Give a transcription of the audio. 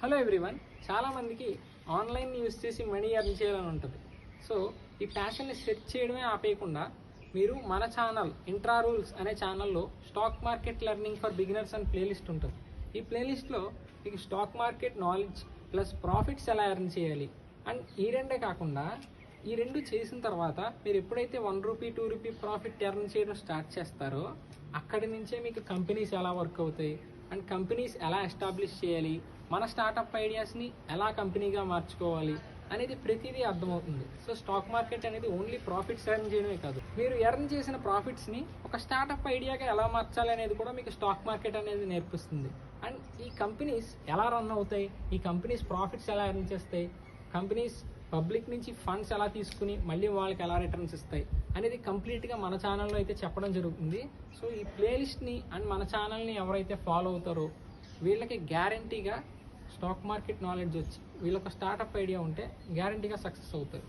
Hello everyone, చాలామందికి ఆన్లైన్ని use చేసి money earn చేయాలని ఉంటుంది. సో ఈ ప్యాషన్ని సెర్చ్ చేయడమే ఆపేయకుండా మీరు మన ఛానల్ ఇంట్రా రూల్స్ అనే ఛానల్లో stock market learning for beginners అని ప్లేలిస్ట్ ఉంటుంది. ఈ ప్లేలిస్ట్లో మీకు stock market knowledge plus profits ఎలా ఎర్న్ చేయాలి అండ్ ఈ రెండే కాకుండా ఈ రెండు చేసిన తర్వాత మీరు ఎప్పుడైతే ₹1 ₹2 ప్రాఫిట్ ఎర్న్ చేయడం స్టార్ట్ చేస్తారో అక్కడి నుంచే మీకు కంపెనీస్ ఎలా వర్క్ అవుతాయి అండ్ కంపెనీస్ ఎలా ఎస్టాబ్లిష్ చేయాలి, మన స్టార్టప్ ఐడియాస్ని ఎలా కంపెనీగా మార్చుకోవాలి అనేది ప్రతిదీ అర్థమవుతుంది. సో స్టాక్ మార్కెట్ అనేది ఓన్లీ ప్రాఫిట్స్ ఎర్న్ చేయడమే కాదు, మీరు ఎర్న్ చేసిన ప్రాఫిట్స్ని ఒక స్టార్టప్ ఐడియాగా ఎలా మార్చాలి అనేది కూడా మీకు స్టాక్ మార్కెట్ అనేది నేర్పిస్తుంది. అండ్ ఈ కంపెనీస్ ఎలా రన్ అవుతాయి, ఈ కంపెనీస్ ప్రాఫిట్స్ ఎలా ఎర్న్ చేస్తాయి, కంపెనీస్ పబ్లిక్ నుంచి ఫండ్స్ ఎలా తీసుకుని మళ్ళీ వాళ్ళకి ఎలా రిటర్న్స్ ఇస్తాయి అనేది కంప్లీట్గా మన ఛానల్లో అయితే చెప్పడం జరుగుతుంది. సో ఈ ప్లేలిస్ట్ని అండ్ మన ఛానల్ని ఎవరైతే ఫాలో అవుతారో వీళ్ళకి గ్యారంటీగా స్టాక్ మార్కెట్ నాలెడ్జ్ వచ్చి వీళ్ళొక స్టార్టప్ ఐడియా ఉంటే గ్యారంటీగా సక్సెస్ అవుతారు.